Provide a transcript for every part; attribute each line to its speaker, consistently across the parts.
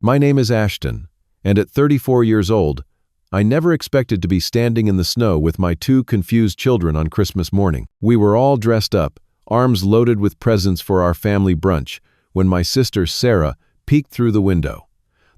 Speaker 1: My name is Ashton, and at 34 years old, I never expected to be standing in the snow with my two confused children on Christmas morning. We were all dressed up, arms loaded with presents for our family brunch, when my sister Sarah peeked through the window.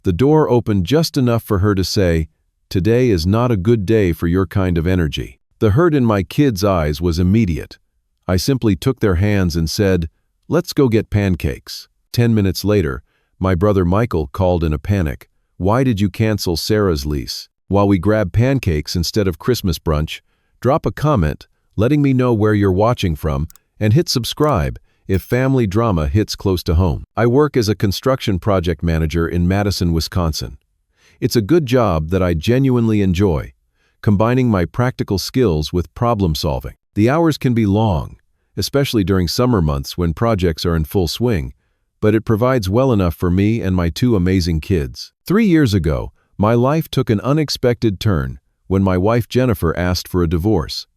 Speaker 1: The door opened just enough for her to say, "Today is not a good day for your kind of energy." The hurt in my kids' eyes was immediate. I simply took their hands and said, "Let's go get pancakes." 10 minutes later, my brother Michael called in a panic. "Why did you cancel Sarah's lease?" While we grab pancakes instead of Christmas brunch, drop a comment letting me know where you're watching from and hit subscribe if family drama hits close to home. I work as a construction project manager in Madison, Wisconsin. It's a good job that I genuinely enjoy, combining my practical skills with problem solving. The hours can be long, especially during summer months when projects are in full swing, but it provides well enough for me and my two amazing kids. 3 years ago, my life took an unexpected turn when my wife Jennifer asked for a divorce.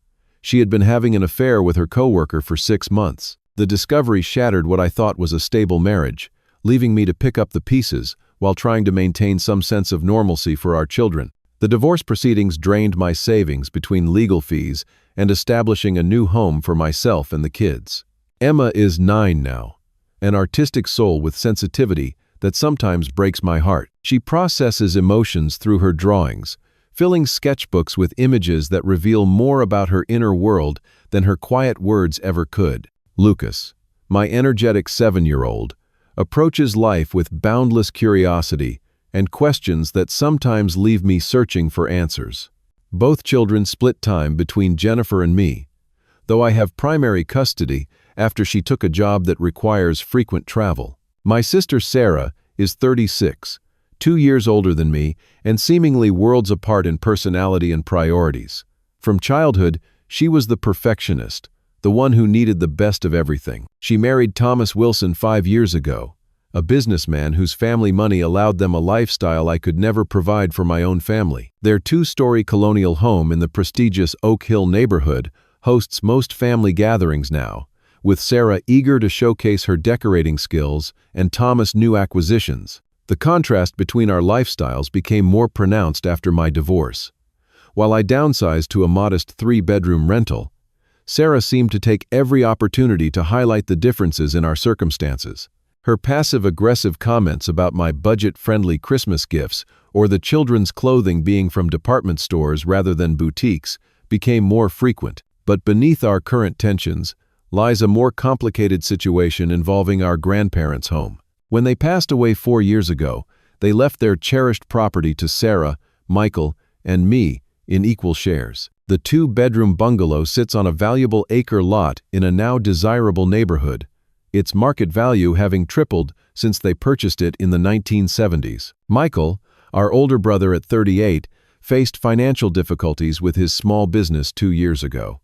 Speaker 1: She had been having an affair with her coworker for 6 months. The discovery shattered what I thought was a stable marriage, leaving me to pick up the pieces while trying to maintain some sense of normalcy for our children. The divorce proceedings drained my savings between legal fees and establishing a new home for myself and the kids. Emma is 9 now, an artistic soul with sensitivity that sometimes breaks my heart. She processes emotions through her drawings, filling sketchbooks with images that reveal more about her inner world than her quiet words ever could. Lucas, my energetic 7-year-old, approaches life with boundless curiosity and questions that sometimes leave me searching for answers. Both children split time between Jennifer and me, though I have primary custody after she took a job that requires frequent travel. My sister Sarah is 36, 2 years older than me, and seemingly worlds apart in personality and priorities. From childhood, she was the perfectionist, the one who needed the best of everything. She married Thomas Wilson 5 years ago, a businessman whose family money allowed them a lifestyle I could never provide for my own family. Their 2-story colonial home in the prestigious Oak Hill neighborhood hosts most family gatherings now, with Sarah eager to showcase her decorating skills and Thomas' new acquisitions. The contrast between our lifestyles became more pronounced after my divorce. While I downsized to a modest 3-bedroom rental, Sarah seemed to take every opportunity to highlight the differences in our circumstances. Her passive-aggressive comments about my budget-friendly Christmas gifts or the children's clothing being from department stores rather than boutiques became more frequent. But beneath our current tensions lies a more complicated situation involving our grandparents' home. When they passed away 4 years ago, they left their cherished property to Sarah, Michael, and me in equal shares. The 2-bedroom bungalow sits on a valuable acre lot in a now desirable neighborhood, its market value having tripled since they purchased it in the 1970s. Michael, our older brother at 38, faced financial difficulties with his small business 2 years ago.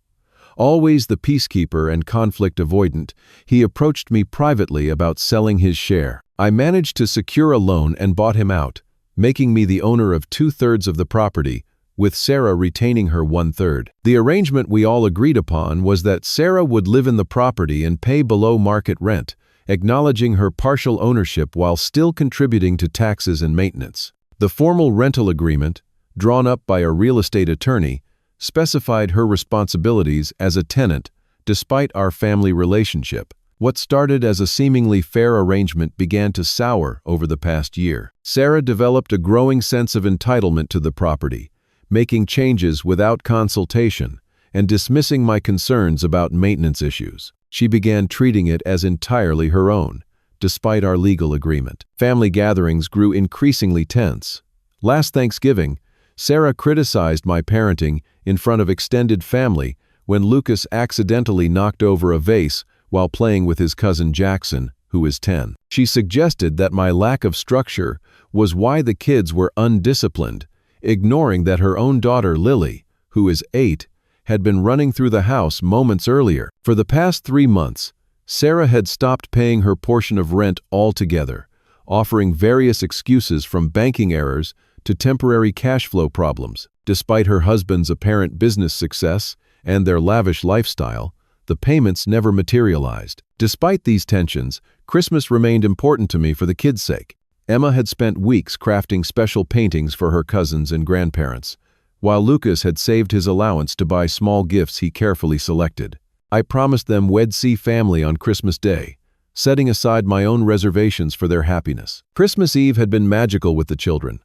Speaker 1: Always the peacekeeper and conflict avoidant, he approached me privately about selling his share. I managed to secure a loan and bought him out, making me the owner of 2/3 of the property, with Sarah retaining her 1/3. The arrangement we all agreed upon was that Sarah would live in the property and pay below market rent, acknowledging her partial ownership while still contributing to taxes and maintenance. The formal rental agreement, drawn up by a real estate attorney, specified her responsibilities as a tenant despite our family relationship. What started as a seemingly fair arrangement began to sour over the past year. Sarah developed a growing sense of entitlement to the property, making changes without consultation and dismissing my concerns about maintenance issues. She began treating it as entirely her own, despite our legal agreement. Family gatherings grew increasingly tense. Last Thanksgiving, Sarah criticized my parenting in front of extended family when Lucas accidentally knocked over a vase while playing with his cousin Jackson, who is 10. She suggested that my lack of structure was why the kids were undisciplined, ignoring that her own daughter Lily, who is 8, had been running through the house moments earlier. For the past 3 months, Sarah had stopped paying her portion of rent altogether, offering various excuses from banking errors to temporary cash flow problems. Despite her husband's apparent business success and their lavish lifestyle, the payments never materialized. Despite these tensions, Christmas remained important to me for the kids' sake. Emma had spent weeks crafting special paintings for her cousins and grandparents, while Lucas had saved his allowance to buy small gifts he carefully selected. I promised them we'd see family on Christmas Day, setting aside my own reservations for their happiness. Christmas Eve had been magical with the children.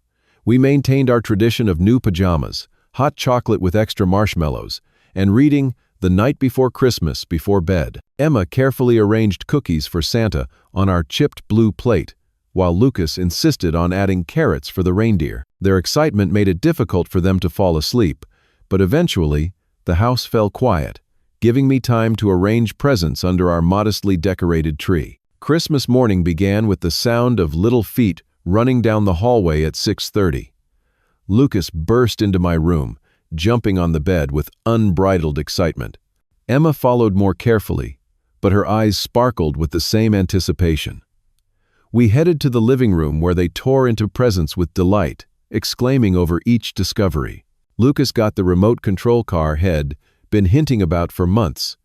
Speaker 1: We maintained our tradition of new pajamas, hot chocolate with extra marshmallows, and reading The Night Before Christmas before bed. Emma carefully arranged cookies for Santa on our chipped blue plate, while Lucas insisted on adding carrots for the reindeer. Their excitement made it difficult for them to fall asleep, but eventually, the house fell quiet, giving me time to arrange presents under our modestly decorated tree. Christmas morning began with the sound of little feet running down the hallway at 6:30. Lucas burst into my room, jumping on the bed with unbridled excitement. Emma followed more carefully, but her eyes sparkled with the same anticipation. We headed to the living room where they tore into presents with delight, exclaiming over each discovery. Lucas got the remote control car he'd been hinting about for months,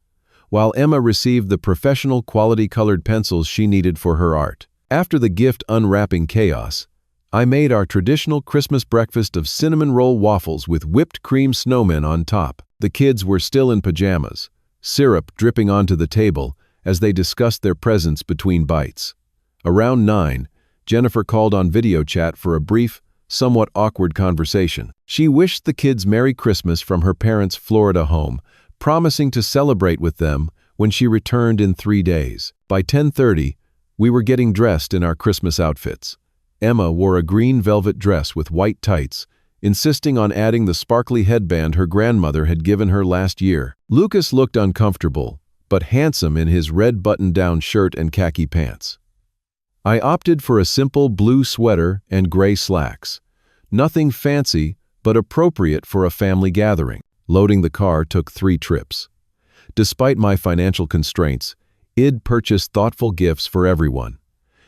Speaker 1: while Emma received the professional quality-colored pencils she needed for her art. After the gift unwrapping chaos, I made our traditional Christmas breakfast of cinnamon roll waffles with whipped cream snowmen on top. The kids were still in pajamas, syrup dripping onto the table as they discussed their presents between bites. Around 9, Jennifer called on video chat for a brief, somewhat awkward conversation. She wished the kids Merry Christmas from her parents' Florida home, promising to celebrate with them when she returned in 3 days. By 10:30, we were getting dressed in our Christmas outfits. Emma wore a green velvet dress with white tights, insisting on adding the sparkly headband her grandmother had given her last year. Lucas looked uncomfortable, but handsome in his red button-down shirt and khaki pants. I opted for a simple blue sweater and gray slacks. Nothing fancy, but appropriate for a family gathering. Loading the car took 3 trips. Despite my financial constraints, I'd purchased thoughtful gifts for everyone.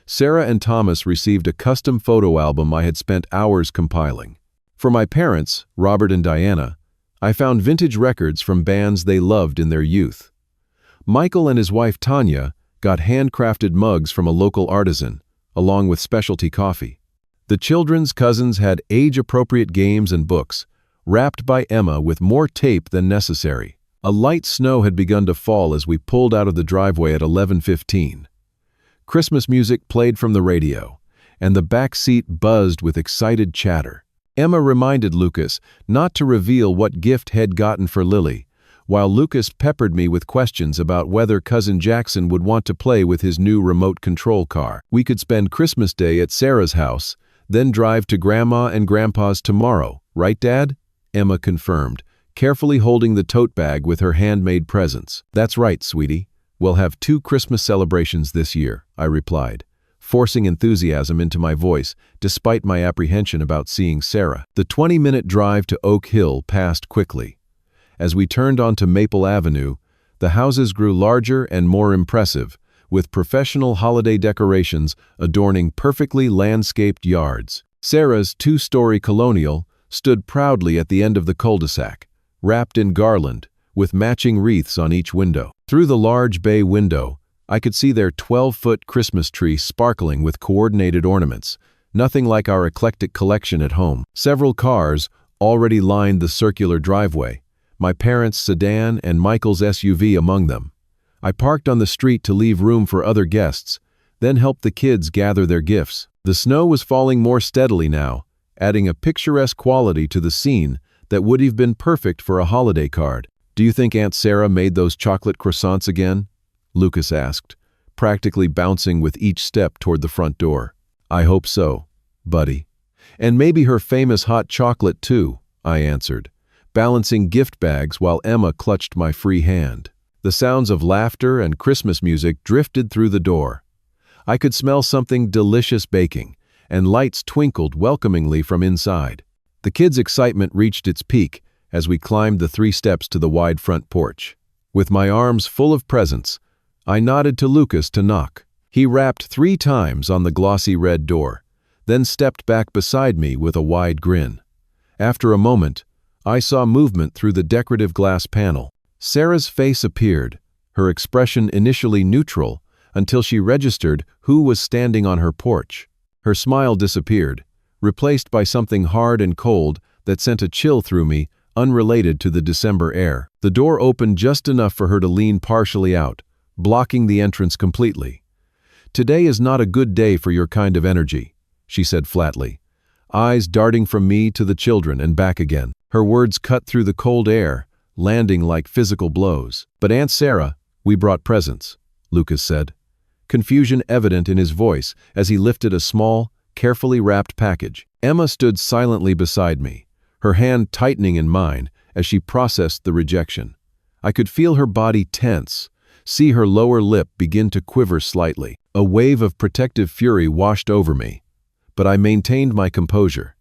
Speaker 1: Sarah and Thomas received a custom photo album I had spent hours compiling. For my parents, Robert and Diana, I found vintage records from bands they loved in their youth. Michael and his wife Tanya got handcrafted mugs from a local artisan, along with specialty coffee. The children's cousins had age-appropriate games and books, wrapped by Emma with more tape than necessary. A light snow had begun to fall as we pulled out of the driveway at 11:15. Christmas music played from the radio, and the back seat buzzed with excited chatter. Emma reminded Lucas not to reveal what gift he'd gotten for Lily, while Lucas peppered me with questions about whether Cousin Jackson would want to play with his new remote control car. We could spend Christmas Day at Sarah's house, then drive to Grandma and Grandpa's tomorrow, right, Dad? Emma confirmed, carefully holding the tote bag with her handmade presents. That's right, sweetie. We'll have 2 Christmas celebrations this year, I replied, forcing enthusiasm into my voice despite my apprehension about seeing Sarah. The 20-minute drive to Oak Hill passed quickly. As we turned onto Maple Avenue, the houses grew larger and more impressive, with professional holiday decorations adorning perfectly landscaped yards. Sarah's 2-story colonial stood proudly at the end of the cul-de-sac, wrapped in garland, with matching wreaths on each window. Through the large bay window, I could see their 12-foot Christmas tree sparkling with coordinated ornaments, nothing like our eclectic collection at home. Several cars already lined the circular driveway, my parents' sedan and Michael's SUV among them. I parked on the street to leave room for other guests, then helped the kids gather their gifts. The snow was falling more steadily now, adding a picturesque quality to the scene that would have been perfect for a holiday card. "Do you think Aunt Sarah made those chocolate croissants again?" Lucas asked, practically bouncing with each step toward the front door. "I hope so, buddy. And maybe her famous hot chocolate too," I answered, balancing gift bags while Emma clutched my free hand. The sounds of laughter and Christmas music drifted through the door. I could smell something delicious baking, and lights twinkled welcomingly from inside. The kids' excitement reached its peak as we climbed the 3 steps to the wide front porch. With my arms full of presents, I nodded to Lucas to knock. He rapped 3 times on the glossy red door, then stepped back beside me with a wide grin. After a moment, I saw movement through the decorative glass panel. Sarah's face appeared, her expression initially neutral until she registered who was standing on her porch. Her smile disappeared, replaced by something hard and cold that sent a chill through me, unrelated to the December air. The door opened just enough for her to lean partially out, blocking the entrance completely. "Today is not a good day for your kind of energy," she said flatly, eyes darting from me to the children and back again. Her words cut through the cold air, landing like physical blows. "But Aunt Sarah, we brought presents," Lucas said, confusion evident in his voice as he lifted a small, carefully wrapped package. Emma stood silently beside me, her hand tightening in mine as she processed the rejection. I could feel her body tense, see her lower lip begin to quiver slightly. A wave of protective fury washed over me, but I maintained my composure.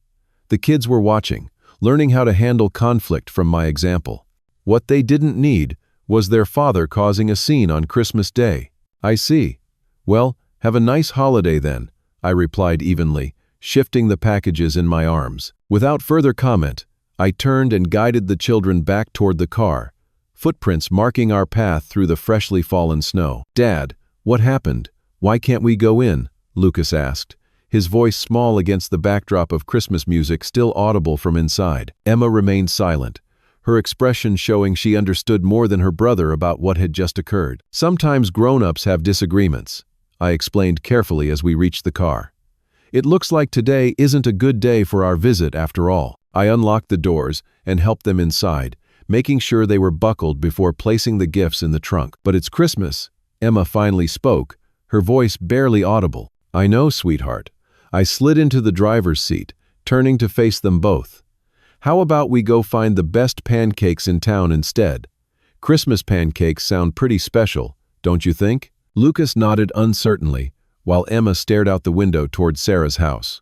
Speaker 1: The kids were watching, learning how to handle conflict from my example. What they didn't need was their father causing a scene on Christmas Day. "I see. Well, have a nice holiday then," I replied evenly, shifting the packages in my arms. Without further comment, I turned and guided the children back toward the car, footprints marking our path through the freshly fallen snow. "Dad, what happened? Why can't we go in?" Lucas asked, his voice small against the backdrop of Christmas music still audible from inside. Emma remained silent, her expression showing she understood more than her brother about what had just occurred. "Sometimes grown-ups have disagreements," I explained carefully as we reached the car. "It looks like today isn't a good day for our visit after all." I unlocked the doors and helped them inside, making sure they were buckled before placing the gifts in the trunk. "But it's Christmas," Emma finally spoke, her voice barely audible. "I know, sweetheart." I slid into the driver's seat, turning to face them both. "How about we go find the best pancakes in town instead? Christmas pancakes sound pretty special, don't you think?" Lucas nodded uncertainly, while Emma stared out the window toward Sarah's house.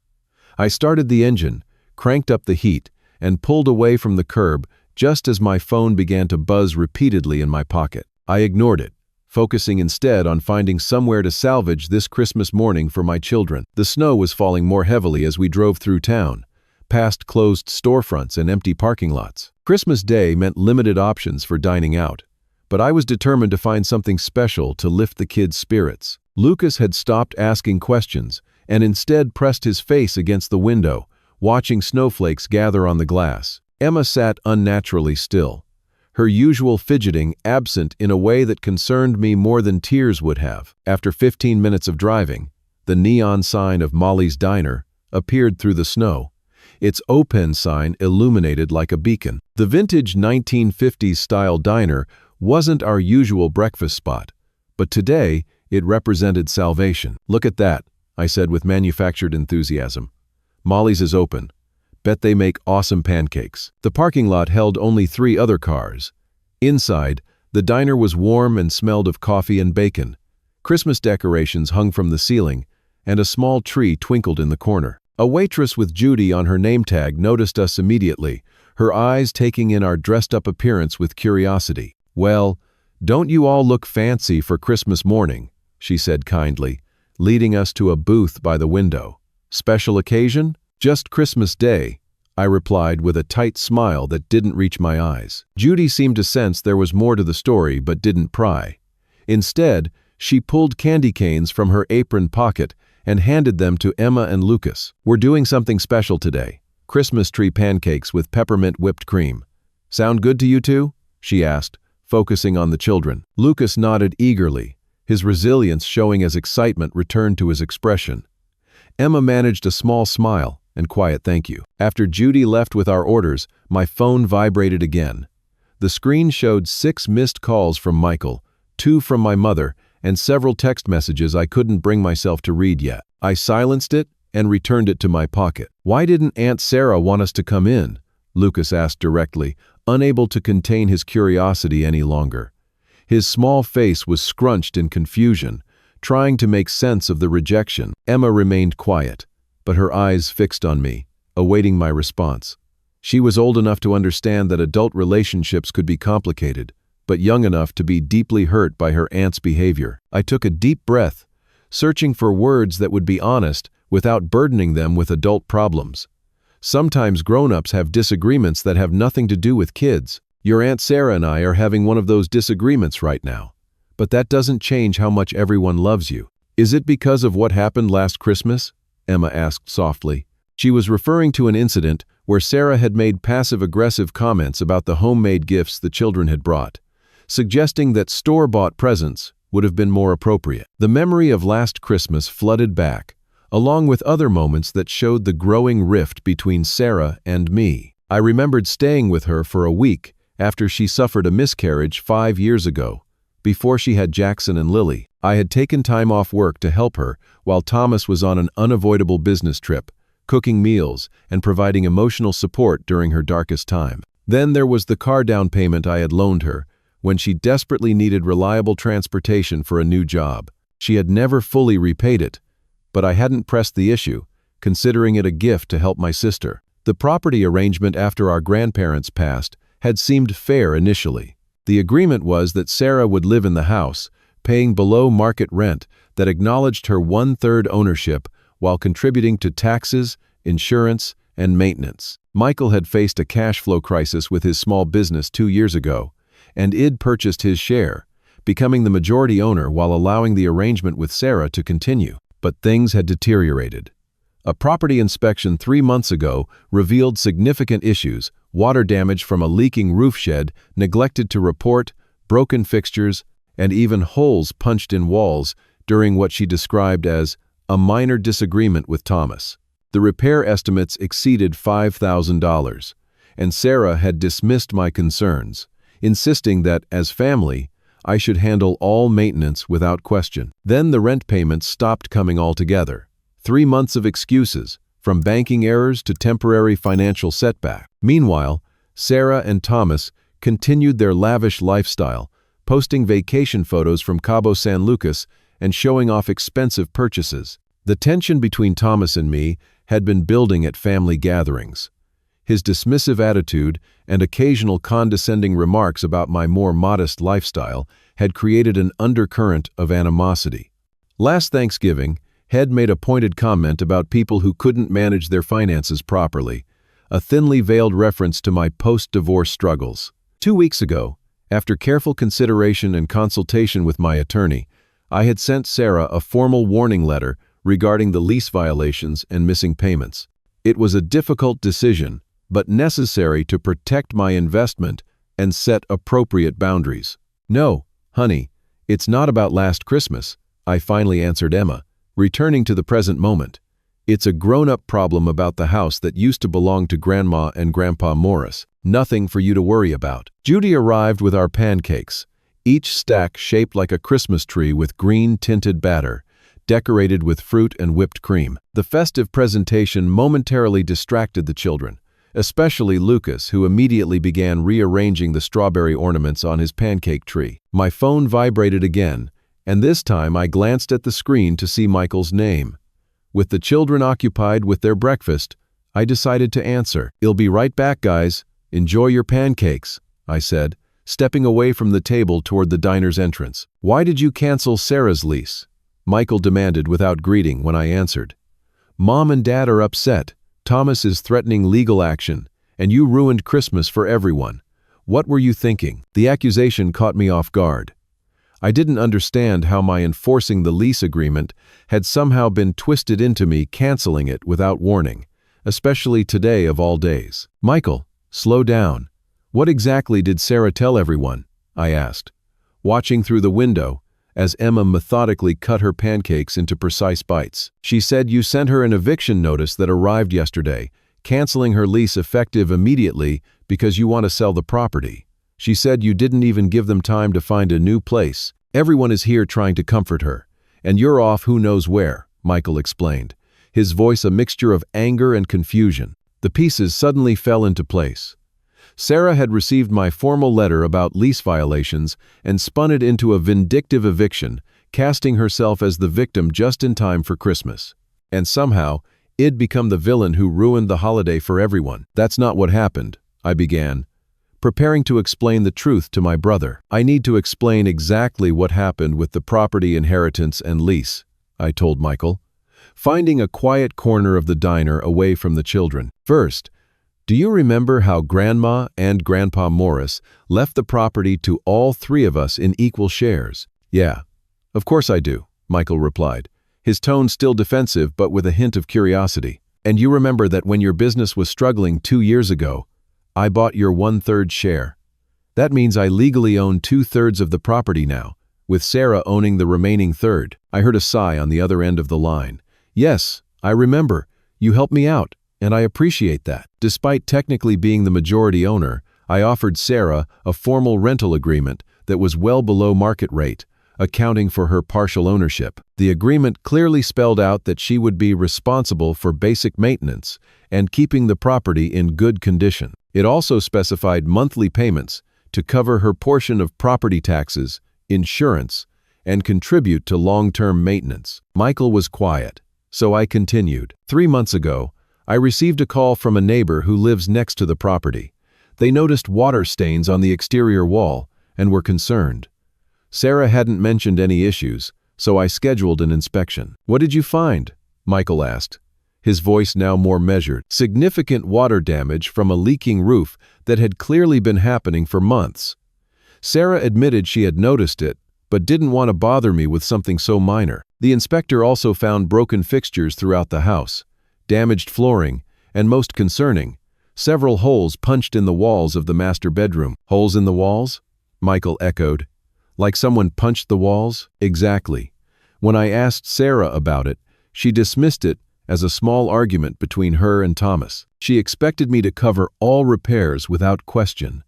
Speaker 1: I started the engine, cranked up the heat, and pulled away from the curb just as my phone began to buzz repeatedly in my pocket. I ignored it, focusing instead on finding somewhere to salvage this Christmas morning for my children. The snow was falling more heavily as we drove through town, past closed storefronts and empty parking lots. Christmas Day meant limited options for dining out, but I was determined to find something special to lift the kids' spirits. Lucas had stopped asking questions and instead pressed his face against the window, watching snowflakes gather on the glass. Emma sat unnaturally still, her usual fidgeting absent in a way that concerned me more than tears would have. After 15 minutes of driving, the neon sign of Molly's Diner appeared through the snow, its open sign illuminated like a beacon. The vintage 1950s-style diner wasn't our usual breakfast spot, but today it represented salvation. "Look at that," I said with manufactured enthusiasm. "Molly's is open. Bet they make awesome pancakes." The parking lot held only 3 other cars. Inside, the diner was warm and smelled of coffee and bacon. Christmas decorations hung from the ceiling, and a small tree twinkled in the corner. A waitress with Judy on her name tag noticed us immediately, her eyes taking in our dressed-up appearance with curiosity. "Well, don't you all look fancy for Christmas morning?" she said kindly, leading us to a booth by the window. "Special occasion?" "Just Christmas Day," I replied with a tight smile that didn't reach my eyes. Judy seemed to sense there was more to the story but didn't pry. Instead, she pulled candy canes from her apron pocket and handed them to Emma and Lucas. "We're doing something special today. Christmas tree pancakes with peppermint whipped cream. Sound good to you two?" she asked, focusing on the children. Lucas nodded eagerly, his resilience showing as excitement returned to his expression. Emma managed a small smile and quiet thank you. After Judy left with our orders, my phone vibrated again. The screen showed 6 missed calls from Michael, 2 from my mother, and several text messages I couldn't bring myself to read yet. I silenced it and returned it to my pocket. "Why didn't Aunt Sarah want us to come in?" Lucas asked directly, unable to contain his curiosity any longer. His small face was scrunched in confusion, trying to make sense of the rejection. Emma remained quiet, but her eyes fixed on me, awaiting my response. She was old enough to understand that adult relationships could be complicated, but young enough to be deeply hurt by her aunt's behavior. I took a deep breath, searching for words that would be honest without burdening them with adult problems. Sometimes grown-ups have disagreements that have nothing to do with kids. Your Aunt Sarah and I are having one of those disagreements right now, but that doesn't change how much everyone loves you. Is it because of what happened last Christmas? Emma asked softly. She was referring to an incident where Sarah had made passive-aggressive comments about the homemade gifts the children had brought, suggesting that store-bought presents would have been more appropriate. The memory of last Christmas flooded back, along with other moments that showed the growing rift between Sarah and me. I remembered staying with her for a week after she suffered a miscarriage 5 years ago, before she had Jackson and Lily. I had taken time off work to help her while Thomas was on an unavoidable business trip, cooking meals and providing emotional support during her darkest time. Then there was the car down payment I had loaned her when she desperately needed reliable transportation for a new job. She had never fully repaid it, but I hadn't pressed the issue, considering it a gift to help my sister. The property arrangement after our grandparents passed had seemed fair initially. The agreement was that Sarah would live in the house, paying below market rent that acknowledged her 1/3 ownership while contributing to taxes, insurance, and maintenance. Michael had faced a cash flow crisis with his small business 2 years ago, and Id purchased his share, becoming the majority owner while allowing the arrangement with Sarah to continue. But things had deteriorated. A property inspection 3 months ago revealed significant issues: water damage from a leaking roof shed neglected to report, broken fixtures, and even holes punched in walls during what she described as a minor disagreement with Thomas. The repair estimates exceeded $5,000, and Sarah had dismissed my concerns, insisting that, as family, I should handle all maintenance without question. Then the rent payments stopped coming altogether. 3 months of excuses, from banking errors to temporary financial setback. Meanwhile, Sarah and Thomas continued their lavish lifestyle, posting vacation photos from Cabo San Lucas and showing off expensive purchases. The tension between Thomas and me had been building at family gatherings. His dismissive attitude and occasional condescending remarks about my more modest lifestyle had created an undercurrent of animosity. Last Thanksgiving, Head made a pointed comment about people who couldn't manage their finances properly, a thinly veiled reference to my post-divorce struggles. 2 weeks ago, after careful consideration and consultation with my attorney, I had sent Sarah a formal warning letter regarding the lease violations and missing payments. It was a difficult decision, but necessary to protect my investment and set appropriate boundaries. "No, honey, it's not about last Christmas," I finally answered Emma, returning to the present moment. "It's a grown-up problem about the house that used to belong to Grandma and Grandpa Morris. Nothing for you to worry about." Judy arrived with our pancakes, each stack shaped like a Christmas tree with green-tinted batter, decorated with fruit and whipped cream. The festive presentation momentarily distracted the children, especially Lucas, who immediately began rearranging the strawberry ornaments on his pancake tree. My phone vibrated again, and this time I glanced at the screen to see Michael's name. With the children occupied with their breakfast, I decided to answer. "I'll be right back, guys. Enjoy your pancakes," I said, stepping away from the table toward the diner's entrance. "Why did you cancel Sarah's lease?" Michael demanded without greeting when I answered. "Mom and Dad are upset. Thomas is threatening legal action, and you ruined Christmas for everyone. What were you thinking?" The accusation caught me off guard. I didn't understand how my enforcing the lease agreement had somehow been twisted into me canceling it without warning, especially today of all days. "Michael, slow down. What exactly did Sarah tell everyone?" I asked, watching through the window as Emma methodically cut her pancakes into precise bites. "She said you sent her an eviction notice that arrived yesterday, canceling her lease effective immediately because you want to sell the property. She said you didn't even give them time to find a new place. Everyone is here trying to comfort her, and you're off who knows where," Michael explained, his voice a mixture of anger and confusion. The pieces suddenly fell into place. Sarah had received my formal letter about lease violations and spun it into a vindictive eviction, casting herself as the victim just in time for Christmas. And somehow, I'd become the villain who ruined the holiday for everyone. "That's not what happened," I began, preparing to explain the truth to my brother. "I need to explain exactly what happened with the property inheritance and lease," I told Michael, finding a quiet corner of the diner away from the children. "First, do you remember how Grandma and Grandpa Morris left the property to all 3 of us in equal shares?" "Yeah, of course I do," Michael replied, his tone still defensive but with a hint of curiosity. "And you remember that when your business was struggling 2 years ago, I bought your 1/3 share. That means I legally own 2/3 of the property now, with Sarah owning the remaining third." I heard a sigh on the other end of the line. "Yes, I remember. You helped me out, and I appreciate that." Despite technically being the majority owner, I offered Sarah a formal rental agreement that was well below market rate, accounting for her partial ownership. The agreement clearly spelled out that she would be responsible for basic maintenance and keeping the property in good condition. It also specified monthly payments to cover her portion of property taxes, insurance, and contribute to long-term maintenance. Michael was quiet, so I continued. 3 months ago, I received a call from a neighbor who lives next to the property. They noticed water stains on the exterior wall and were concerned. Sarah hadn't mentioned any issues, so I scheduled an inspection. "What did you find?" Michael asked, his voice now more measured. "Significant water damage from a leaking roof that had clearly been happening for months." Sarah admitted she had noticed it, but didn't want to bother me with something so minor. The inspector also found broken fixtures throughout the house, damaged flooring, and most concerning, several holes punched in the walls of the master bedroom. "Holes in the walls?" Michael echoed. "Like someone punched the walls?" "Exactly." When I asked Sarah about it, she dismissed it as a small argument between her and Thomas. She expected me to cover all repairs without question,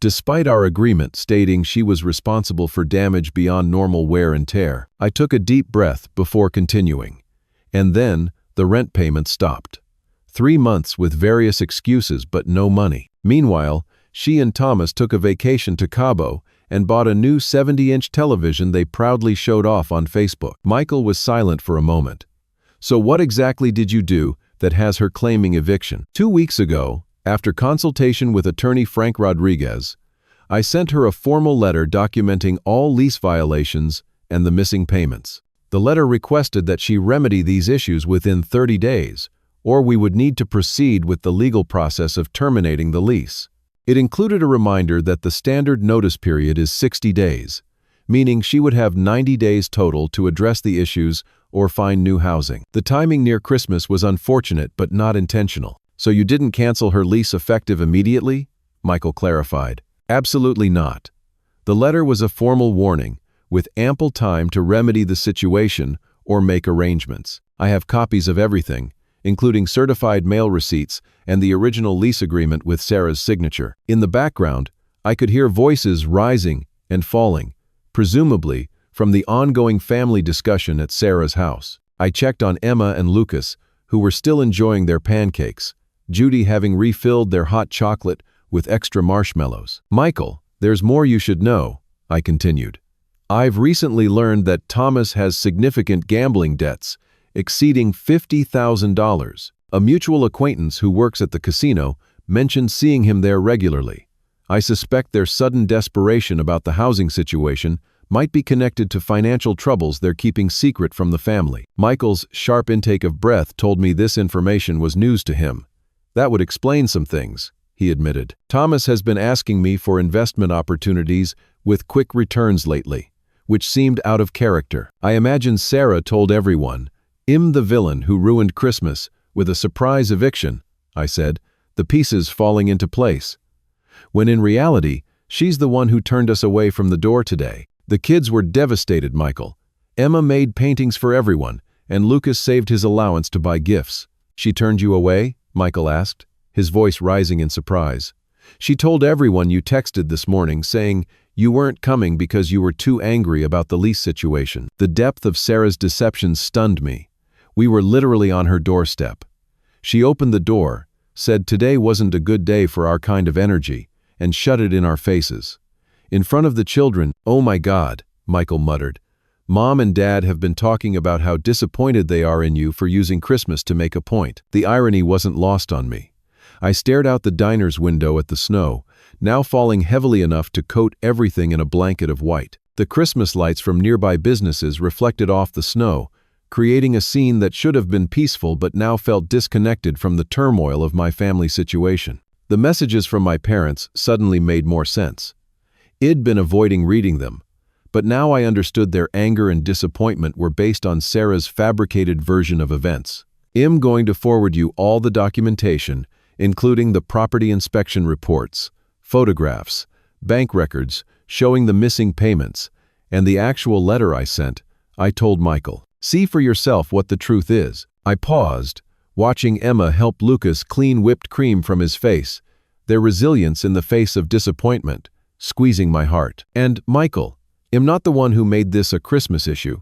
Speaker 1: despite our agreement stating she was responsible for damage beyond normal wear and tear. I took a deep breath before continuing. And then the rent payment stopped. 3 months with various excuses but no money. Meanwhile, she and Thomas took a vacation to Cabo and bought a new 70-inch television they proudly showed off on Facebook. Michael was silent for a moment. "So what exactly did you do that has her claiming eviction?" 2 weeks ago, after consultation with attorney Frank Rodriguez, I sent her a formal letter documenting all lease violations and the missing payments. The letter requested that she remedy these issues within 30 days, or we would need to proceed with the legal process of terminating the lease. It included a reminder that the standard notice period is 60 days, meaning she would have 90 days total to address the issues or find new housing. The timing near Christmas was unfortunate but not intentional. "So you didn't cancel her lease effective immediately?" Michael clarified. "Absolutely not. The letter was a formal warning, with ample time to remedy the situation or make arrangements. I have copies of everything, including certified mail receipts and the original lease agreement with Sarah's signature." In the background, I could hear voices rising and falling, presumably from the ongoing family discussion at Sarah's house. I checked on Emma and Lucas, who were still enjoying their pancakes, Judy having refilled their hot chocolate with extra marshmallows. "Michael, there's more you should know," I continued. "I've recently learned that Thomas has significant gambling debts, exceeding $50,000. A mutual acquaintance who works at the casino mentioned seeing him there regularly. I suspect their sudden desperation about the housing situation might be connected to financial troubles they're keeping secret from the family." Michael's sharp intake of breath told me this information was news to him. "That would explain some things," he admitted. "Thomas has been asking me for investment opportunities with quick returns lately, which seemed out of character. I imagine Sarah told everyone, 'I'm the villain who ruined Christmas with a surprise eviction,'" I said, the pieces falling into place. "When in reality, she's the one who turned us away from the door today." The kids were devastated, Michael. Emma made paintings for everyone, and Lucas saved his allowance to buy gifts. "She turned you away?" Michael asked, his voice rising in surprise. "She told everyone you texted this morning saying you weren't coming because you were too angry about the lease situation." The depth of Sarah's deception stunned me. We were literally on her doorstep. She opened the door, said today wasn't a good day for our kind of energy, and shut it in our faces. In front of the children, "Oh my God," Michael muttered. "Mom and Dad have been talking about how disappointed they are in you for using Christmas to make a point." The irony wasn't lost on me. I stared out the diner's window at the snow, now falling heavily enough to coat everything in a blanket of white. The Christmas lights from nearby businesses reflected off the snow, creating a scene that should have been peaceful but now felt disconnected from the turmoil of my family situation. The messages from my parents suddenly made more sense. I'd been avoiding reading them, but now I understood their anger and disappointment were based on Sarah's fabricated version of events. I'm going to forward you all the documentation, including the property inspection reports, photographs, bank records showing the missing payments, and the actual letter I sent, I told Michael. See for yourself what the truth is. I paused, watching Emma help Lucas clean whipped cream from his face, their resilience in the face of disappointment, squeezing my heart. And, Michael, I'm not the one who made this a Christmas issue.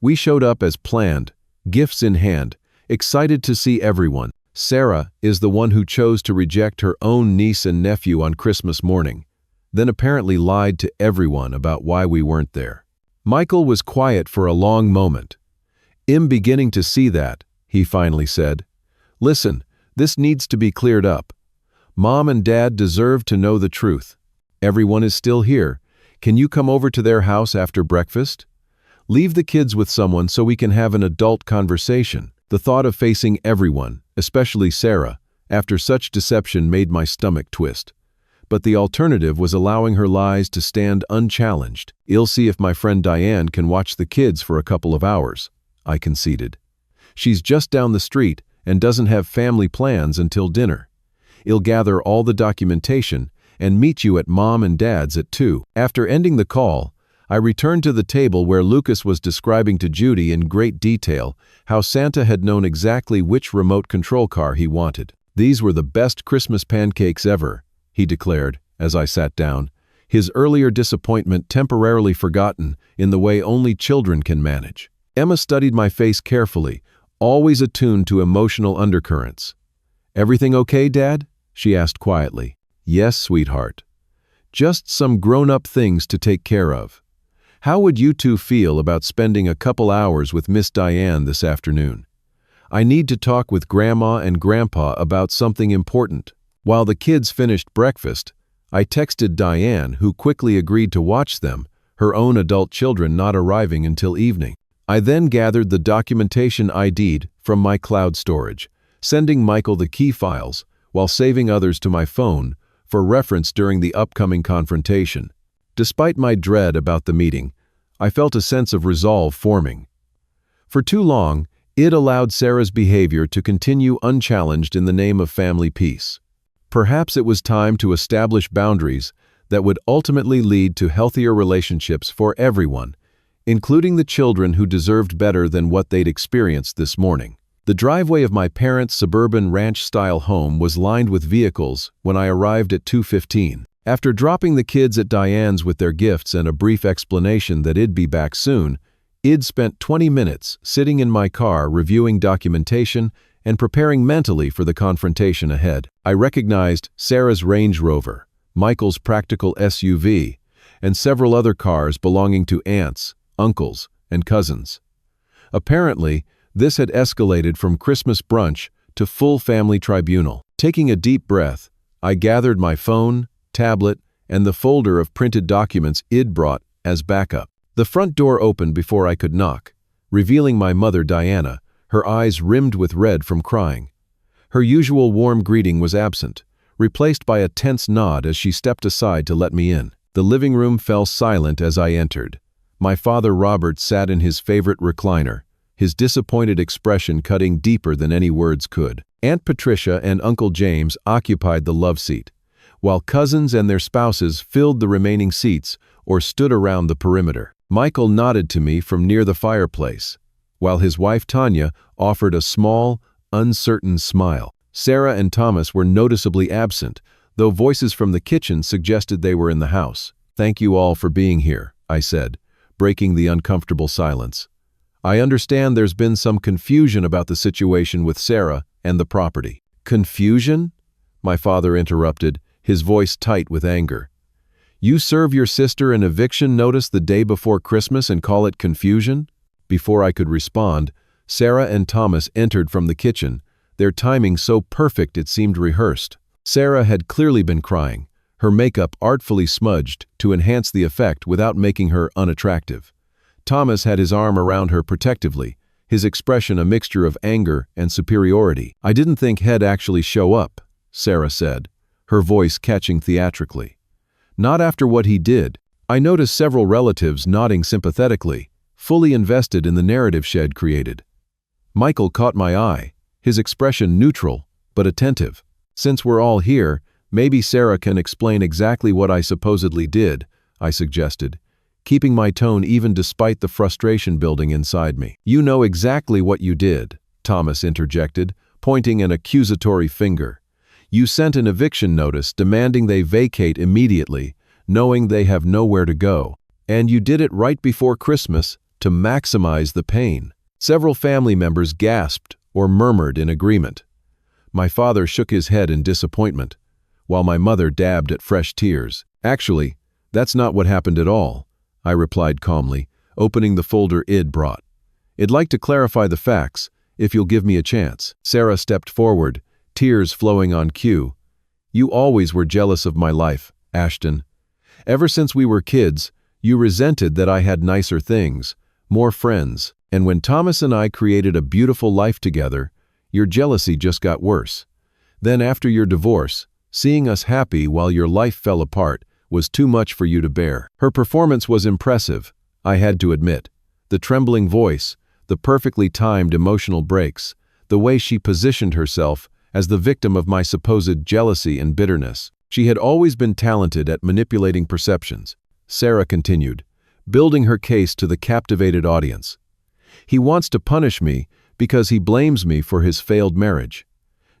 Speaker 1: We showed up as planned, gifts in hand, excited to see everyone. Sarah is the one who chose to reject her own niece and nephew on Christmas morning, then apparently lied to everyone about why we weren't there. Michael was quiet for a long moment. I'm beginning to see that, he finally said. Listen, this needs to be cleared up. Mom and Dad deserve to know the truth. Everyone is still here. Can you come over to their house after breakfast? Leave the kids with someone so we can have an adult conversation. The thought of facing everyone, especially Sarah, after such deception made my stomach twist. But the alternative was allowing her lies to stand unchallenged. I'll see if my friend Diane can watch the kids for a couple of hours, I conceded. She's just down the street and doesn't have family plans until dinner. I'll gather all the documentation and meet you at Mom and Dad's at 2. After ending the call, I returned to the table where Lucas was describing to Judy in great detail how Santa had known exactly which remote control car he wanted. These were the best Christmas pancakes ever, he declared as I sat down, his earlier disappointment temporarily forgotten in the way only children can manage. Emma studied my face carefully, always attuned to emotional undercurrents. Everything okay, Dad? She asked quietly. Yes, sweetheart. Just some grown-up things to take care of. How would you two feel about spending a couple hours with Miss Diane this afternoon? I need to talk with Grandma and Grandpa about something important. While the kids finished breakfast, I texted Diane, who quickly agreed to watch them, her own adult children not arriving until evening. I then gathered the documentation ID'd from my cloud storage, sending Michael the key files while saving others to my phone for reference during the upcoming confrontation. Despite my dread about the meeting, I felt a sense of resolve forming. For too long, it allowed Sarah's behavior to continue unchallenged in the name of family peace. Perhaps it was time to establish boundaries that would ultimately lead to healthier relationships for everyone, including the children who deserved better than what they'd experienced this morning. The driveway of my parents' suburban ranch-style home was lined with vehicles when I arrived at 2:15. After dropping the kids at Diane's with their gifts and a brief explanation that I'd be back soon, I'd spent 20 minutes sitting in my car reviewing documentation and preparing mentally for the confrontation ahead. I recognized Sarah's Range Rover, Michael's practical SUV, and several other cars belonging to aunts, uncles, and cousins. Apparently, this had escalated from Christmas brunch to full family tribunal. Taking a deep breath, I gathered my phone, tablet, and the folder of printed documents I'd brought as backup. The front door opened before I could knock, revealing my mother Diana, her eyes rimmed with red from crying. Her usual warm greeting was absent, replaced by a tense nod as she stepped aside to let me in. The living room fell silent as I entered. My father Robert sat in his favorite recliner, his disappointed expression cutting deeper than any words could. Aunt Patricia and Uncle James occupied the love seat, while cousins and their spouses filled the remaining seats or stood around the perimeter. Michael nodded to me from near the fireplace, while his wife Tanya offered a small, uncertain smile. Sarah and Thomas were noticeably absent, though voices from the kitchen suggested they were in the house. Thank you all for being here, I said, breaking the uncomfortable silence. I understand there's been some confusion about the situation with Sarah and the property. Confusion? My father interrupted, his voice tight with anger. You serve your sister an eviction notice the day before Christmas and call it confusion? Before I could respond, Sarah and Thomas entered from the kitchen, their timing so perfect it seemed rehearsed. Sarah had clearly been crying, her makeup artfully smudged to enhance the effect without making her unattractive. Thomas had his arm around her protectively, his expression a mixture of anger and superiority. I didn't think he'd actually show up, Sarah said, her voice catching theatrically. Not after what he did, I noticed several relatives nodding sympathetically, fully invested in the narrative Shed created. Michael caught my eye, his expression neutral, but attentive. "Since we're all here, maybe Sarah can explain exactly what I supposedly did," I suggested, keeping my tone even despite the frustration building inside me. "You know exactly what you did," Thomas interjected, pointing an accusatory finger. "You sent an eviction notice demanding they vacate immediately, knowing they have nowhere to go. And you did it right before Christmas to maximize the pain." Several family members gasped or murmured in agreement. My father shook his head in disappointment, while my mother dabbed at fresh tears. "Actually, that's not what happened at all," I replied calmly, opening the folder Id brought. "I'd like to clarify the facts, if you'll give me a chance." Sarah stepped forward, tears flowing on cue. "You always were jealous of my life, Ashton. Ever since we were kids, you resented that I had nicer things, more friends, and when Thomas and I created a beautiful life together, your jealousy just got worse. Then after your divorce, seeing us happy while your life fell apart was too much for you to bear." Her performance was impressive, I had to admit. The trembling voice, the perfectly timed emotional breaks, the way she positioned herself as the victim of my supposed jealousy and bitterness. She had always been talented at manipulating perceptions. Sarah continued, building her case to the captivated audience. "He wants to punish me because he blames me for his failed marriage.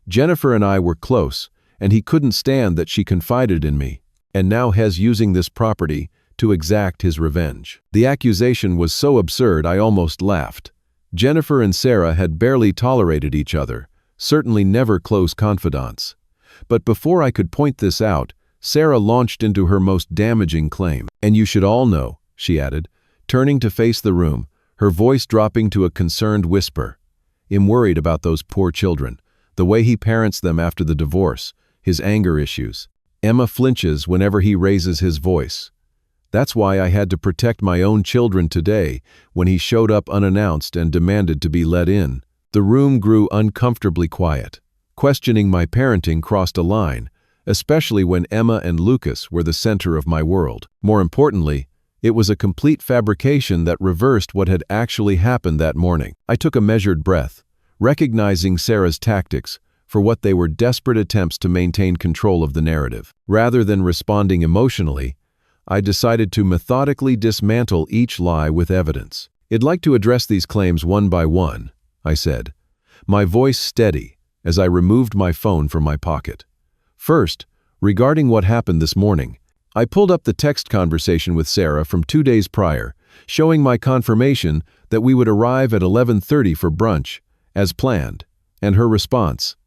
Speaker 1: Jennifer and I were close, and he couldn't stand that she confided in me, and now he's using this property to exact his revenge." The accusation was so absurd I almost laughed. Jennifer and Sarah had barely tolerated each other, certainly never close confidants. But before I could point this out, Sarah launched into her most damaging claim. "And you should all know," she added, turning to face the room, her voice dropping to a concerned whisper. "I'm worried about those poor children, the way he parents them after the divorce, his anger issues. Emma flinches whenever he raises his voice. That's why I had to protect my own children today when he showed up unannounced and demanded to be let in." The room grew uncomfortably quiet. Questioning my parenting crossed a line, especially when Emma and Lucas were the center of my world. More importantly, it was a complete fabrication that reversed what had actually happened that morning. I took a measured breath, recognizing Sarah's tactics for what they were desperate attempts to maintain control of the narrative. Rather than responding emotionally, I decided to methodically dismantle each lie with evidence. "I'd like to address these claims one by one," I said, my voice steady as I removed my phone from my pocket. "First, regarding what happened this morning, I pulled up the text conversation with Sarah from 2 days prior, showing my confirmation that we would arrive at 11:30 for brunch, as planned, and her response,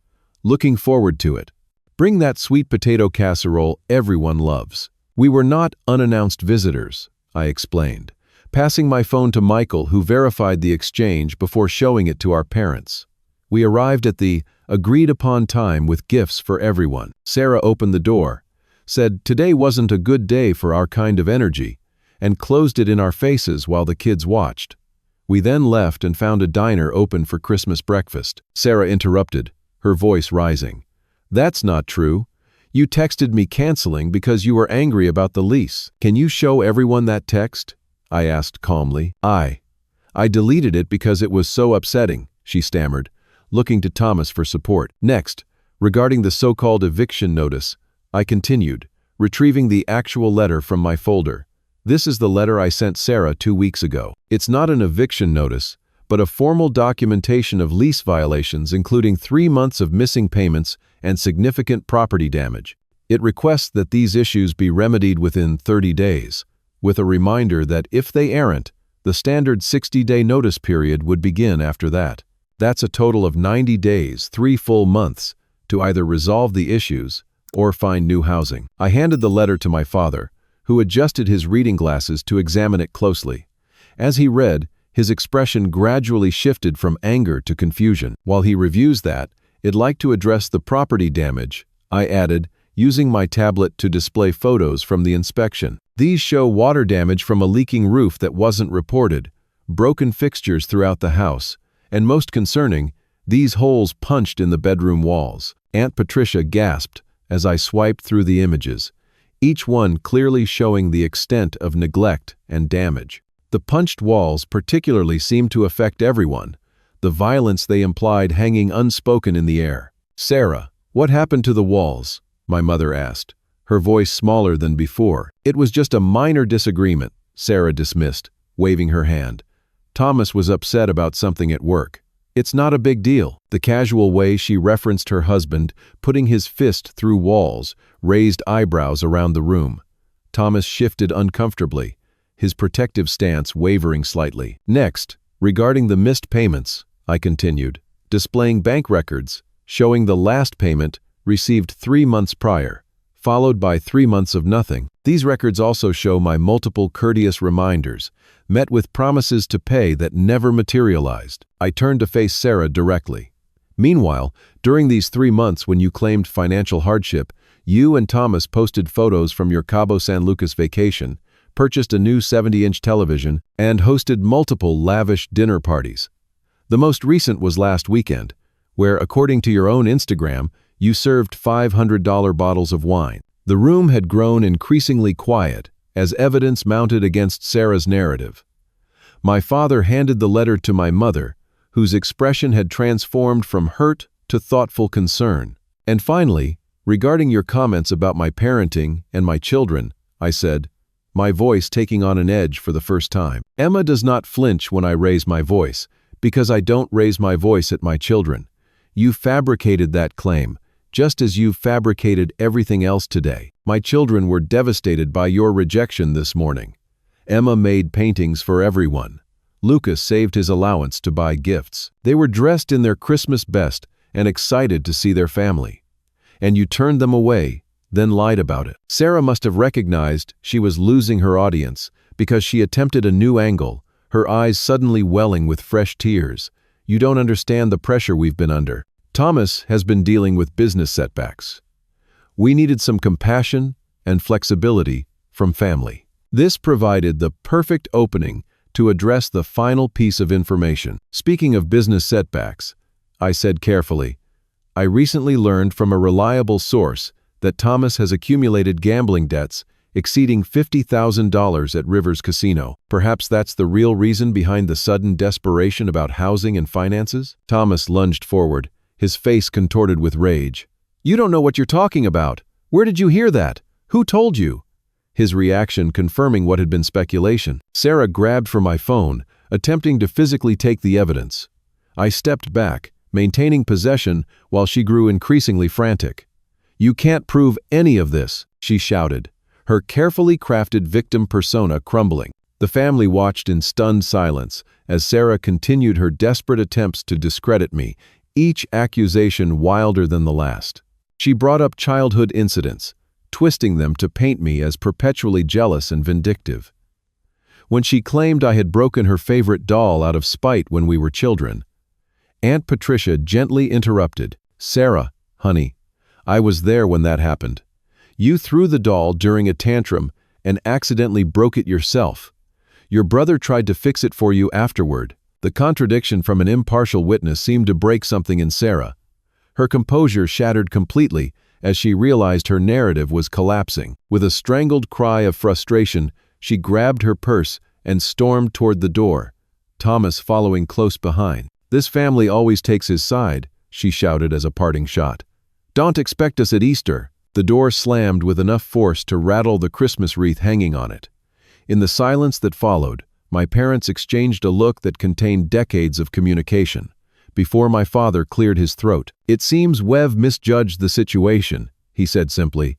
Speaker 1: 'Looking forward to it. Bring that sweet potato casserole everyone loves.' We were not unannounced visitors," I explained, passing my phone to Michael, who verified the exchange before showing it to our parents. We arrived at the agreed-upon time with gifts for everyone. Sarah opened the door, said today wasn't a good day for our kind of energy, and closed it in our faces while the kids watched. We then left and found a diner open for Christmas breakfast. Sarah interrupted, her voice rising. "That's not true. You texted me canceling because you were angry about the lease. Can you show everyone that text?" I asked calmly. I deleted it because it was so upsetting," she stammered, looking to Thomas for support. "Next, regarding the so-called eviction notice," I continued, retrieving the actual letter from my folder. "This is the letter I sent Sarah 2 weeks ago. It's not an eviction notice, but a formal documentation of lease violations including 3 months of missing payments and significant property damage. It requests that these issues be remedied within 30 days, with a reminder that if they aren't, the standard 60-day notice period would begin after that. That's a total of 90 days, 3 full months, to either resolve the issues or find new housing." I handed the letter to my father, who adjusted his reading glasses to examine it closely. As he read, his expression gradually shifted from anger to confusion. "While he reviews that, I'd like to address the property damage," I added, using my tablet to display photos from the inspection. "These show water damage from a leaking roof that wasn't reported, broken fixtures throughout the house, and most concerning, these holes punched in the bedroom walls." Aunt Patricia gasped as I swiped through the images, each one clearly showing the extent of neglect and damage. The punched walls particularly seemed to affect everyone, the violence they implied hanging unspoken in the air. "Sarah, what happened to the walls?" my mother asked, her voice smaller than before. "It was just a minor disagreement," Sarah dismissed, waving her hand. "Thomas was upset about something at work. It's not a big deal." The casual way she referenced her husband, putting his fist through walls, raised eyebrows around the room. Thomas shifted uncomfortably, his protective stance wavering slightly. "Next, regarding the missed payments," I continued, displaying bank records showing the last payment received 3 months prior, followed by 3 months of nothing. These records also show my multiple courteous reminders, met with promises to pay that never materialized. I turned to face Sarah directly. "Meanwhile, during these 3 months when you claimed financial hardship, you and Thomas posted photos from your Cabo San Lucas vacation, purchased a new 70-inch television, and hosted multiple lavish dinner parties. The most recent was last weekend, where, according to your own Instagram, you served $500 bottles of wine." The room had grown increasingly quiet, as evidence mounted against Sarah's narrative. My father handed the letter to my mother, whose expression had transformed from hurt to thoughtful concern. "And finally, regarding your comments about my parenting and my children," I said, my voice taking on an edge for the first time. "Emma does not flinch when I raise my voice, because I don't raise my voice at my children. You fabricated that claim, just as you've fabricated everything else today. My children were devastated by your rejection this morning. Emma made paintings for everyone. Lucas saved his allowance to buy gifts. They were dressed in their Christmas best and excited to see their family. And you turned them away, then lied about it." Sarah must have recognized she was losing her audience because she attempted a new angle, her eyes suddenly welling with fresh tears. "You don't understand the pressure we've been under. Thomas has been dealing with business setbacks. We needed some compassion and flexibility from family." This provided the perfect opening to address the final piece of information. "Speaking of business setbacks," I said carefully, "I recently learned from a reliable source that Thomas has accumulated gambling debts exceeding $50,000 at Rivers Casino. Perhaps that's the real reason behind the sudden desperation about housing and finances?" Thomas lunged forward, his face contorted with rage. "You don't know what you're talking about. Where did you hear that? Who told you?" His reaction confirming what had been speculation. Sarah grabbed for my phone, attempting to physically take the evidence. I stepped back, maintaining possession while she grew increasingly frantic. "You can't prove any of this," she shouted, her carefully crafted victim persona crumbling. The family watched in stunned silence as Sarah continued her desperate attempts to discredit me, each accusation wilder than the last. She brought up childhood incidents, twisting them to paint me as perpetually jealous and vindictive. When she claimed I had broken her favorite doll out of spite when we were children, Aunt Patricia gently interrupted. "Sarah, honey, I was there when that happened. You threw the doll during a tantrum and accidentally broke it yourself. Your brother tried to fix it for you afterward." The contradiction from an impartial witness seemed to break something in Sarah. Her composure shattered completely as she realized her narrative was collapsing. With a strangled cry of frustration, she grabbed her purse and stormed toward the door, Thomas following close behind. "This family always takes his side," she shouted as a parting shot. "Don't expect us at Easter." The door slammed with enough force to rattle the Christmas wreath hanging on it. In the silence that followed, my parents exchanged a look that contained decades of communication, before my father cleared his throat. "It seems we've misjudged the situation," he said simply.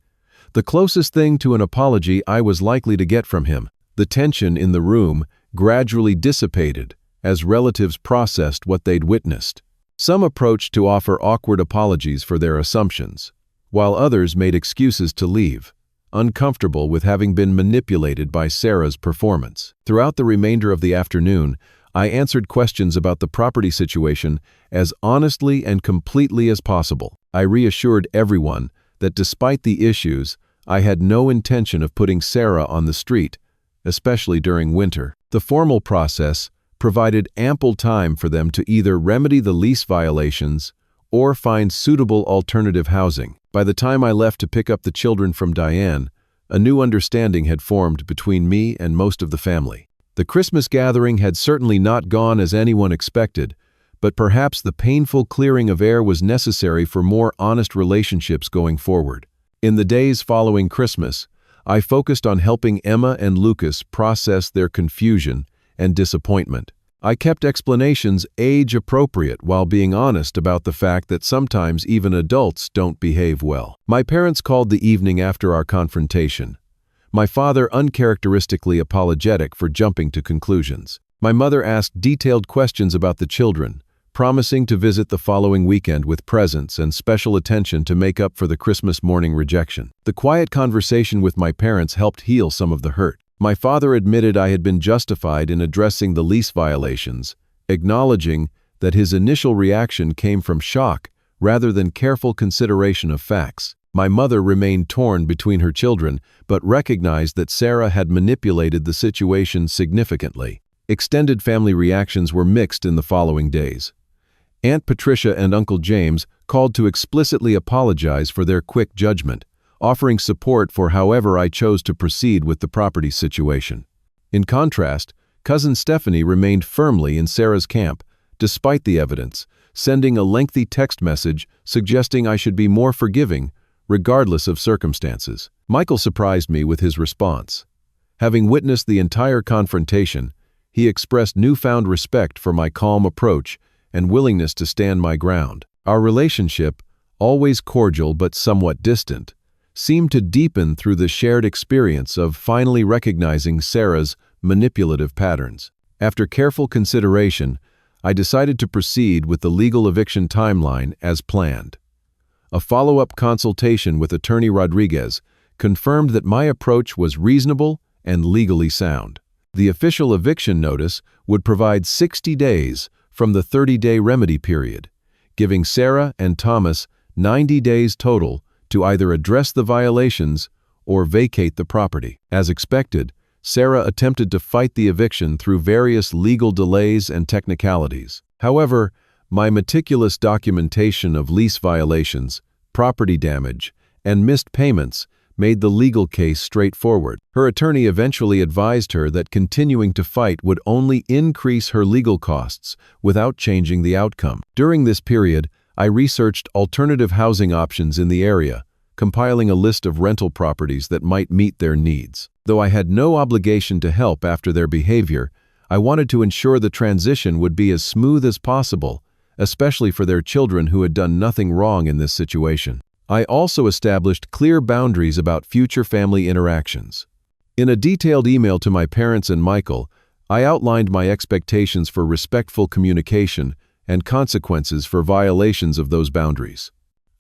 Speaker 1: The closest thing to an apology I was likely to get from him. The tension in the room gradually dissipated as relatives processed what they'd witnessed. Some approached to offer awkward apologies for their assumptions, while others made excuses to leave, uncomfortable with having been manipulated by Sarah's performance. Throughout the remainder of the afternoon, I answered questions about the property situation as honestly and completely as possible. I reassured everyone that despite the issues, I had no intention of putting Sarah on the street, especially during winter. The formal process provided ample time for them to either remedy the lease violations or find suitable alternative housing. By the time I left to pick up the children from Diane, A new understanding had formed between me and most of the family. The Christmas gathering had certainly not gone as anyone expected, but perhaps the painful clearing of air was necessary for more honest relationships going forward. In the days following Christmas, I focused on helping Emma and Lucas process their confusion and disappointment. I kept explanations age-appropriate while being honest about the fact that sometimes even adults don't behave well. My parents called the evening after our confrontation. My father uncharacteristically apologetic for jumping to conclusions. My mother asked detailed questions about the children, promising to visit the following weekend with presents and special attention to make up for the Christmas morning rejection. The quiet conversation with my parents helped heal some of the hurt. My father admitted I had been justified in addressing the lease violations, acknowledging that his initial reaction came from shock rather than careful consideration of facts. My mother remained torn between her children, but recognized that Sarah had manipulated the situation significantly. Extended family reactions were mixed in the following days. Aunt Patricia and Uncle James called to explicitly apologize for their quick judgment, offering support for however I chose to proceed with the property situation. In contrast, Cousin Stephanie remained firmly in Sarah's camp, despite the evidence, sending a lengthy text message suggesting I should be more forgiving, regardless of circumstances. Michael surprised me with his response. Having witnessed the entire confrontation, he expressed newfound respect for my calm approach and willingness to stand my ground. Our relationship, always cordial but somewhat distant, seemed to deepen through the shared experience of finally recognizing Sarah's manipulative patterns. After careful consideration, I decided to proceed with the legal eviction timeline as planned. A follow-up consultation with Attorney Rodriguez confirmed that my approach was reasonable and legally sound. The official eviction notice would provide 60 days from the 30-day remedy period, giving Sarah and Thomas 90 days total to either address the violations or vacate the property. As expected, Sarah attempted to fight the eviction through various legal delays and technicalities. However, my meticulous documentation of lease violations, property damage, and missed payments made the legal case straightforward. Her attorney eventually advised her that continuing to fight would only increase her legal costs without changing the outcome. During this period, I researched alternative housing options in the area, compiling a list of rental properties that might meet their needs. Though I had no obligation to help after their behavior, I wanted to ensure the transition would be as smooth as possible, especially for their children who had done nothing wrong in this situation. I also established clear boundaries about future family interactions. In a detailed email to my parents and Michael, I outlined my expectations for respectful communication and consequences for violations of those boundaries.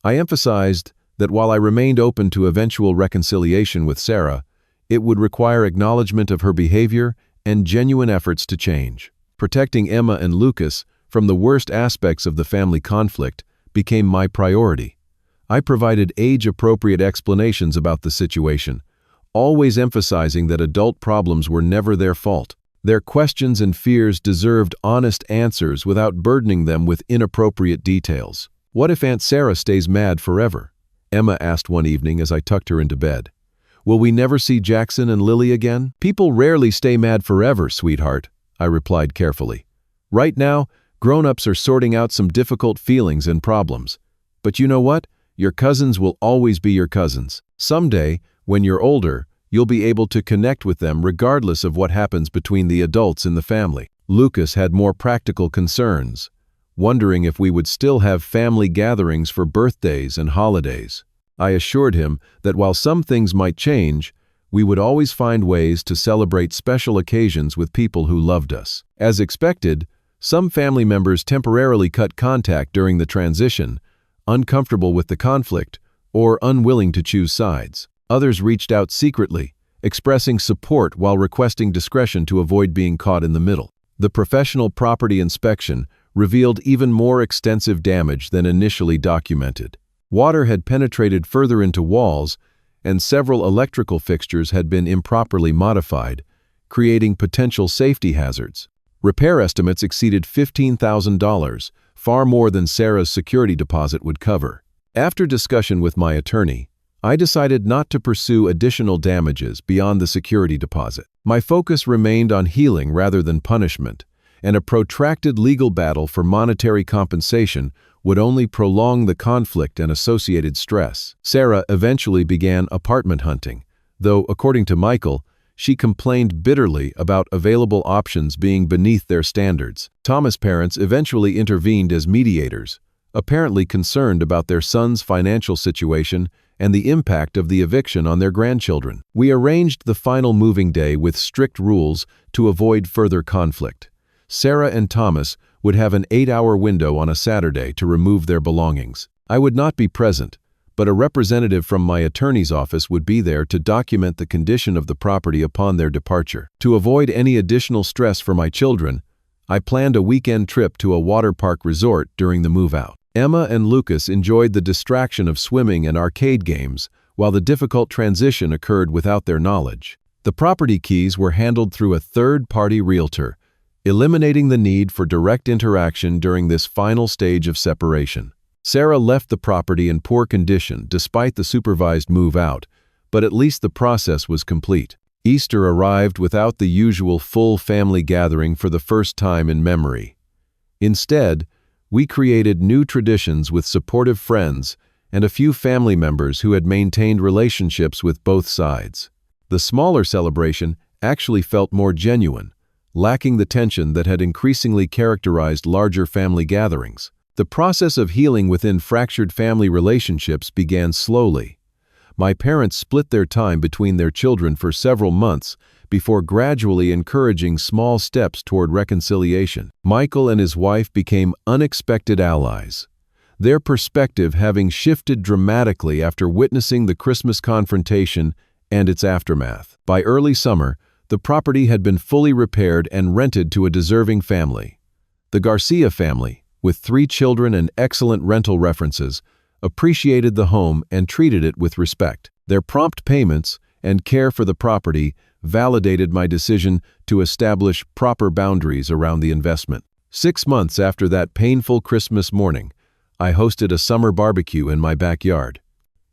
Speaker 1: I emphasized that while I remained open to eventual reconciliation with Sarah, it would require acknowledgement of her behavior and genuine efforts to change. Protecting Emma and Lucas from the worst aspects of the family conflict became my priority. I provided age-appropriate explanations about the situation, always emphasizing that adult problems were never their fault. Their questions and fears deserved honest answers without burdening them with inappropriate details. "What if Aunt Sarah stays mad forever?" Emma asked one evening as I tucked her into bed. "Will we never see Jackson and Lily again?" "People rarely stay mad forever, sweetheart," I replied carefully. "Right now, grown-ups are sorting out some difficult feelings and problems. But you know what? Your cousins will always be your cousins. Someday, when you're older, you'll be able to connect with them regardless of what happens between the adults in the family." Lucas had more practical concerns, wondering if we would still have family gatherings for birthdays and holidays. I assured him that while some things might change, we would always find ways to celebrate special occasions with people who loved us. As expected, some family members temporarily cut contact during the transition, uncomfortable with the conflict, or unwilling to choose sides. Others reached out secretly, expressing support while requesting discretion to avoid being caught in the middle. The professional property inspection revealed even more extensive damage than initially documented. Water had penetrated further into walls, and several electrical fixtures had been improperly modified, creating potential safety hazards. Repair estimates exceeded $15,000, far more than Sarah's security deposit would cover. After discussion with my attorney, I decided not to pursue additional damages beyond the security deposit. My focus remained on healing rather than punishment, and a protracted legal battle for monetary compensation would only prolong the conflict and associated stress. Sarah eventually began apartment hunting, though, according to Michael, she complained bitterly about available options being beneath their standards. Thomas' parents eventually intervened as mediators, apparently concerned about their son's financial situation and the impact of the eviction on their grandchildren. We arranged the final moving day with strict rules to avoid further conflict. Sarah and Thomas would have an 8-hour window on a Saturday to remove their belongings. I would not be present, but a representative from my attorney's office would be there to document the condition of the property upon their departure. To avoid any additional stress for my children, I planned a weekend trip to a water park resort during the move-out. Emma and Lucas enjoyed the distraction of swimming and arcade games, while the difficult transition occurred without their knowledge. The property keys were handled through a third-party realtor, eliminating the need for direct interaction during this final stage of separation. Sarah left the property in poor condition despite the supervised move-out, but at least the process was complete. Easter arrived without the usual full family gathering for the first time in memory. Instead, we created new traditions with supportive friends and a few family members who had maintained relationships with both sides. The smaller celebration actually felt more genuine, lacking the tension that had increasingly characterized larger family gatherings. The process of healing within fractured family relationships began slowly. My parents split their time between their children for several months before gradually encouraging small steps toward reconciliation. Michael and his wife became unexpected allies, their perspective having shifted dramatically after witnessing the Christmas confrontation and its aftermath. By early summer, the property had been fully repaired and rented to a deserving family. The Garcia family, with 3 children and excellent rental references, appreciated the home and treated it with respect. Their prompt payments and care for the property validated my decision to establish proper boundaries around the investment. 6 months after that painful Christmas morning, I hosted a summer barbecue in my backyard.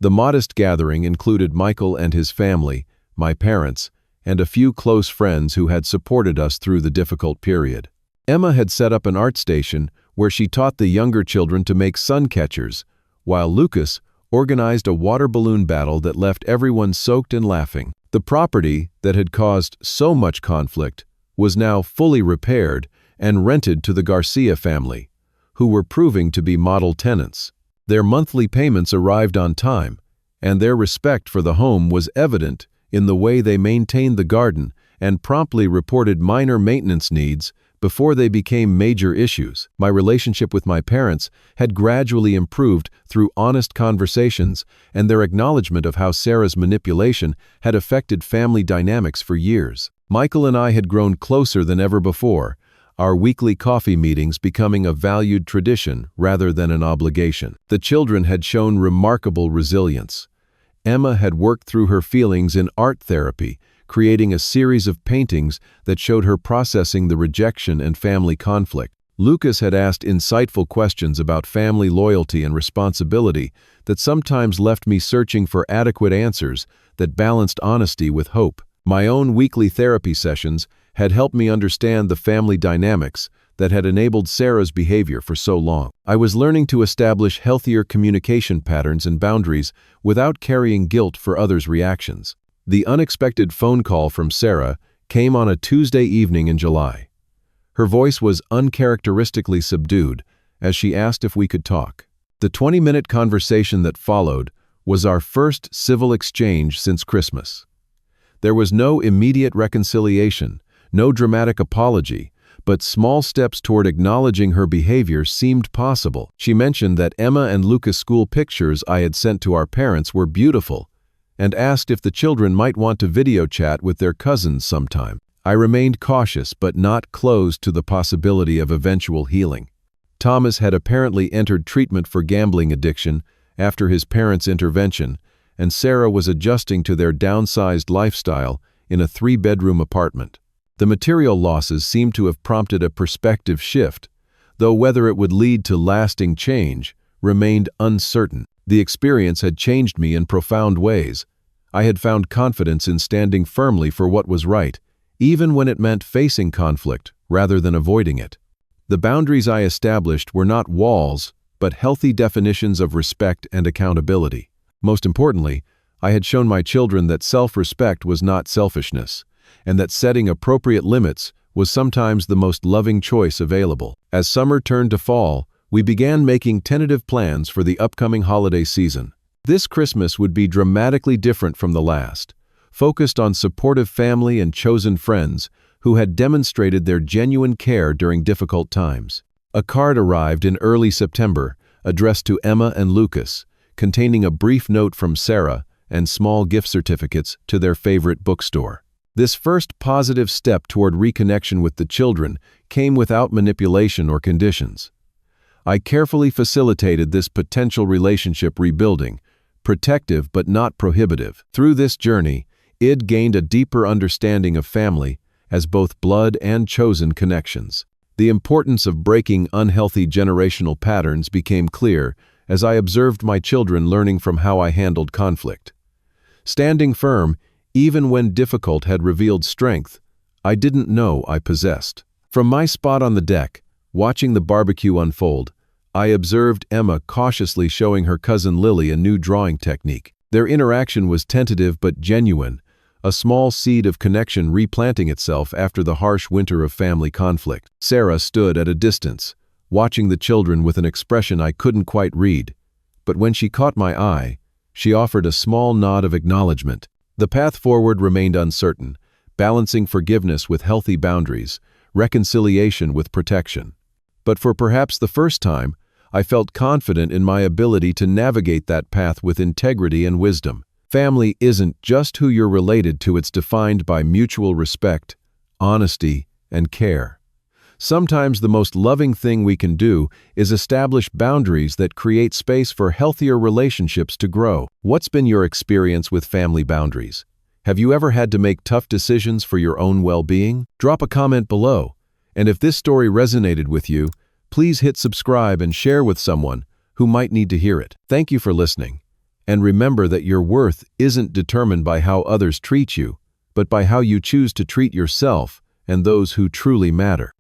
Speaker 1: The modest gathering included Michael and his family, my parents, and a few close friends who had supported us through the difficult period. Emma had set up an art station where she taught the younger children to make sun catchers, while Lucas organized a water balloon battle that left everyone soaked and laughing. The property that had caused so much conflict was now fully repaired and rented to the Garcia family, who were proving to be model tenants. Their monthly payments arrived on time, and their respect for the home was evident in the way they maintained the garden and promptly reported minor maintenance needs before they became major issues. My relationship with my parents had gradually improved through honest conversations and their acknowledgement of how Sarah's manipulation had affected family dynamics for years. Michael and I had grown closer than ever before, our weekly coffee meetings becoming a valued tradition rather than an obligation. The children had shown remarkable resilience. Emma had worked through her feelings in art therapy, creating a series of paintings that showed her processing the rejection and family conflict. Lucas had asked insightful questions about family loyalty and responsibility that sometimes left me searching for adequate answers that balanced honesty with hope. My own weekly therapy sessions had helped me understand the family dynamics that had enabled Sarah's behavior for so long. I was learning to establish healthier communication patterns and boundaries without carrying guilt for others' reactions. The unexpected phone call from Sarah came on a Tuesday evening in July. Her voice was uncharacteristically subdued as she asked if we could talk. The 20-minute conversation that followed was our first civil exchange since Christmas. There was no immediate reconciliation, no dramatic apology, but small steps toward acknowledging her behavior seemed possible. She mentioned that Emma and Lucas' school pictures I had sent to our parents were beautiful, and asked if the children might want to video chat with their cousins sometime. I remained cautious but not closed to the possibility of eventual healing. Thomas had apparently entered treatment for gambling addiction after his parents' intervention, and Sarah was adjusting to their downsized lifestyle in a 3-bedroom apartment. The material losses seemed to have prompted a perspective shift, though whether it would lead to lasting change remained uncertain. The experience had changed me in profound ways. I had found confidence in standing firmly for what was right, even when it meant facing conflict rather than avoiding it. The boundaries I established were not walls, but healthy definitions of respect and accountability. Most importantly, I had shown my children that self-respect was not selfishness, and that setting appropriate limits was sometimes the most loving choice available. As summer turned to fall, we began making tentative plans for the upcoming holiday season. This Christmas would be dramatically different from the last, focused on supportive family and chosen friends who had demonstrated their genuine care during difficult times. A card arrived in early September, addressed to Emma and Lucas, containing a brief note from Sarah and small gift certificates to their favorite bookstore. This first positive step toward reconnection with the children came without manipulation or conditions. I carefully facilitated this potential relationship rebuilding, protective but not prohibitive. Through this journey, Id gained a deeper understanding of family as both blood and chosen connections. The importance of breaking unhealthy generational patterns became clear as I observed my children learning from how I handled conflict. Standing firm, even when difficult had revealed strength I didn't know I possessed. From my spot on the deck, watching the barbecue unfold, I observed Emma cautiously showing her cousin Lily a new drawing technique. Their interaction was tentative but genuine, a small seed of connection replanting itself after the harsh winter of family conflict. Sarah stood at a distance, watching the children with an expression I couldn't quite read, but when she caught my eye, she offered a small nod of acknowledgement. The path forward remained uncertain, balancing forgiveness with healthy boundaries, reconciliation with protection. But for perhaps the first time, I felt confident in my ability to navigate that path with integrity and wisdom. Family isn't just who you're related to, it's defined by mutual respect, honesty, and care. Sometimes the most loving thing we can do is establish boundaries that create space for healthier relationships to grow. What's been your experience with family boundaries? Have you ever had to make tough decisions for your own well-being? Drop a comment below. And if this story resonated with you, please hit subscribe and share with someone who might need to hear it. Thank you for listening. And remember that your worth isn't determined by how others treat you, but by how you choose to treat yourself and those who truly matter.